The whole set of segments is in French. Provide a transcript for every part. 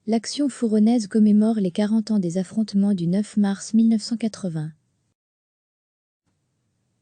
L'Action fouronnaise commémore les 40 ans des affrontements du 9 mars 1980.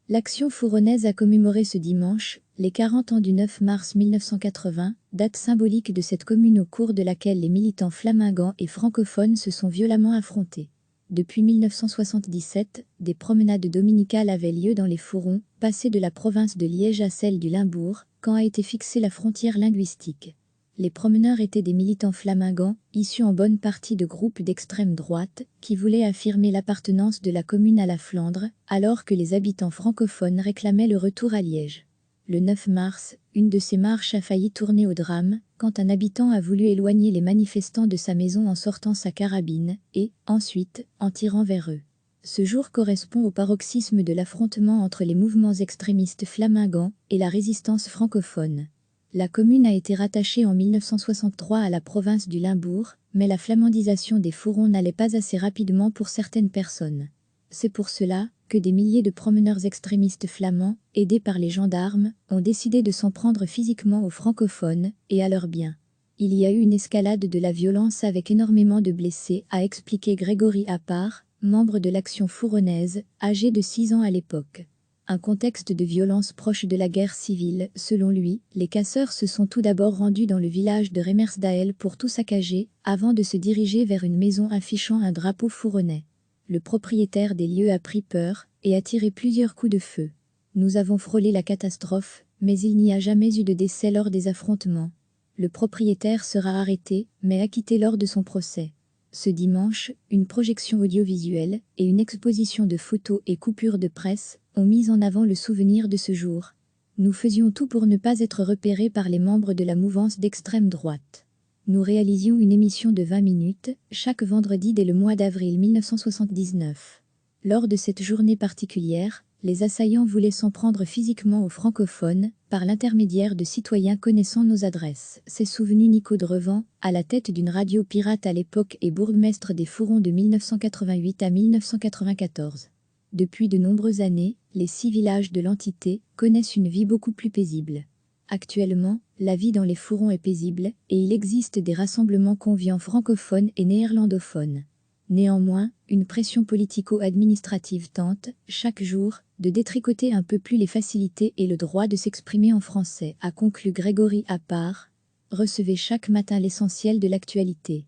L'Action fouronnaise a commémoré ce dimanche les 40 ans du 9 mars 1980, date symbolique de cette commune au cours de laquelle les militants flamingants et francophones se sont violemment affrontés. Depuis 1977, des promenades dominicales avaient lieu dans les Fourons, passées de la province de Liège à celle du Limbourg, quand a été fixée la frontière linguistique. Les promeneurs étaient des militants flamingants, issus en bonne partie de groupes d'extrême droite, qui voulaient affirmer l'appartenance de la commune à la Flandre, alors que les habitants francophones réclamaient le retour à Liège. Le 9 mars, une de ces marches a failli tourner au drame, quand un habitant a voulu éloigner les manifestants de sa maison en sortant sa carabine, et, ensuite, en tirant vers eux. Ce jour correspond au paroxysme de l'affrontement entre les mouvements extrémistes flamingants et la résistance francophone. La commune a été rattachée en 1963 à la province du Limbourg, mais la flamandisation des Fourons n'allait pas assez rapidement pour certaines personnes. C'est pour cela que des milliers de promeneurs extrémistes flamands, aidés par les gendarmes, ont décidé de s'en prendre physiquement aux francophones et à leurs biens. Il y a eu une escalade de la violence avec énormément de blessés, a expliqué Grégory Appart, membre de l'Action fouronnaise, âgé de 6 ans à l'époque. Un contexte de violence proche de la guerre civile, selon lui, les casseurs se sont tout d'abord rendus dans le village de Remersdael pour tout saccager, avant de se diriger vers une maison affichant un drapeau fouronnais. Le propriétaire des lieux a pris peur et a tiré plusieurs coups de feu. Nous avons frôlé la catastrophe, mais il n'y a jamais eu de décès lors des affrontements. Le propriétaire sera arrêté, mais acquitté lors de son procès. Ce dimanche, une projection audiovisuelle et une exposition de photos et coupures de presse ont mis en avant le souvenir de ce jour. Nous faisions tout pour ne pas être repérés par les membres de la mouvance d'extrême droite. Nous réalisions une émission de 20 minutes, chaque vendredi dès le mois d'avril 1979. Lors de cette journée particulière, les assaillants voulaient s'en prendre physiquement aux francophones, par l'intermédiaire de citoyens connaissant nos adresses. S'est souvenu Nico Drevant, à la tête d'une radio pirate à l'époque et bourgmestre des Fourons de 1988 à 1994. Depuis de nombreuses années, les 6 villages de l'entité connaissent une vie beaucoup plus paisible. Actuellement, la vie dans les Fourons est paisible, et il existe des rassemblements conviants francophones et néerlandophones. Néanmoins, une pression politico-administrative tente, chaque jour, de détricoter un peu plus les facilités et le droit de s'exprimer en français, a conclu Grégory Appart. Recevez chaque matin l'essentiel de l'actualité.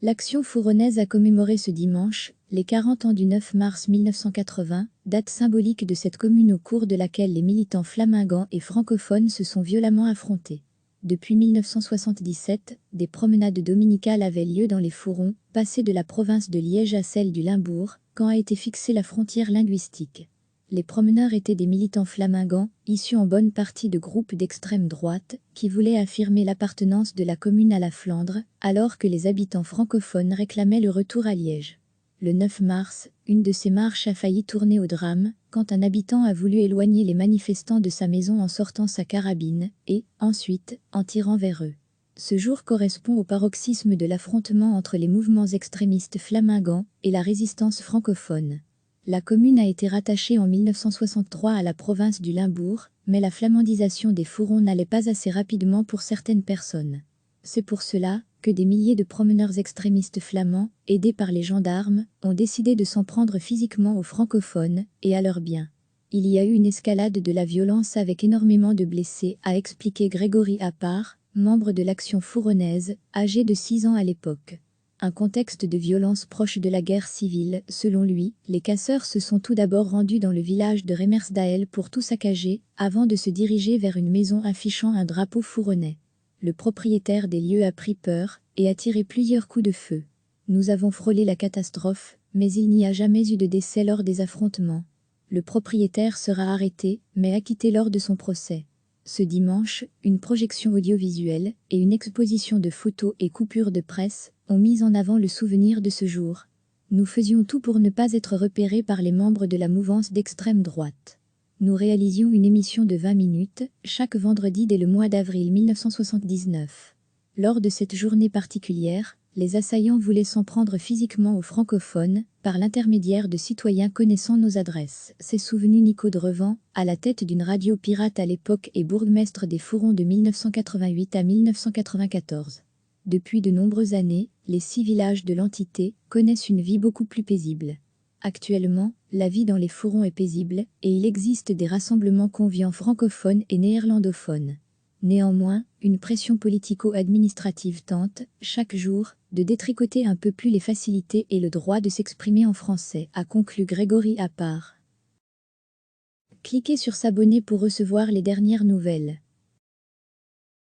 L'Action fouronnaise a commémoré ce dimanche les 40 ans du 9 mars 1980, date symbolique de cette commune au cours de laquelle les militants flamingants et francophones se sont violemment affrontés. Depuis 1977, des promenades dominicales avaient lieu dans les Fourons, passées de la province de Liège à celle du Limbourg, quand a été fixée la frontière linguistique. Les promeneurs étaient des militants flamingants, issus en bonne partie de groupes d'extrême droite, qui voulaient affirmer l'appartenance de la commune à la Flandre, alors que les habitants francophones réclamaient le retour à Liège. Le 9 mars, une de ces marches a failli tourner au drame, quand un habitant a voulu éloigner les manifestants de sa maison en sortant sa carabine, et, ensuite, en tirant vers eux. Ce jour correspond au paroxysme de l'affrontement entre les mouvements extrémistes flamingants et la résistance francophone. La commune a été rattachée en 1963 à la province du Limbourg, mais la flamandisation des Fourons n'allait pas assez rapidement pour certaines personnes. C'est pour cela que des milliers de promeneurs extrémistes flamands, aidés par les gendarmes, ont décidé de s'en prendre physiquement aux francophones et à leurs biens. Il y a eu une escalade de la violence avec énormément de blessés, a expliqué Grégory Appart, membre de l'Action fouronnaise, âgé de 6 ans à l'époque. Un contexte de violence proche de la guerre civile, selon lui, les casseurs se sont tout d'abord rendus dans le village de Remersdael pour tout saccager, avant de se diriger vers une maison affichant un drapeau fouronnais. Le propriétaire des lieux a pris peur et a tiré plusieurs coups de feu. Nous avons frôlé la catastrophe, mais il n'y a jamais eu de décès lors des affrontements. Le propriétaire sera arrêté, mais acquitté lors de son procès. Ce dimanche, une projection audiovisuelle et une exposition de photos et coupures de presse ont mis en avant le souvenir de ce jour. Nous faisions tout pour ne pas être repérés par les membres de la mouvance d'extrême droite. Nous réalisions une émission de 20 minutes, chaque vendredi dès le mois d'avril 1979. Lors de cette journée particulière, les assaillants voulaient s'en prendre physiquement aux francophones, par l'intermédiaire de citoyens connaissant nos adresses. S'est souvenu Nico Drevant, à la tête d'une radio pirate à l'époque et bourgmestre des Fourons de 1988 à 1994. Depuis de nombreuses années, les 6 villages de l'entité connaissent une vie beaucoup plus paisible. Actuellement, la vie dans les fourrons est paisible, et il existe des rassemblements conviants francophones et néerlandophones. Néanmoins, une pression politico-administrative tente, chaque jour, de détricoter un peu plus les facilités et le droit de s'exprimer en français, a conclu Grégory Appart. Cliquez sur s'abonner pour recevoir les dernières nouvelles.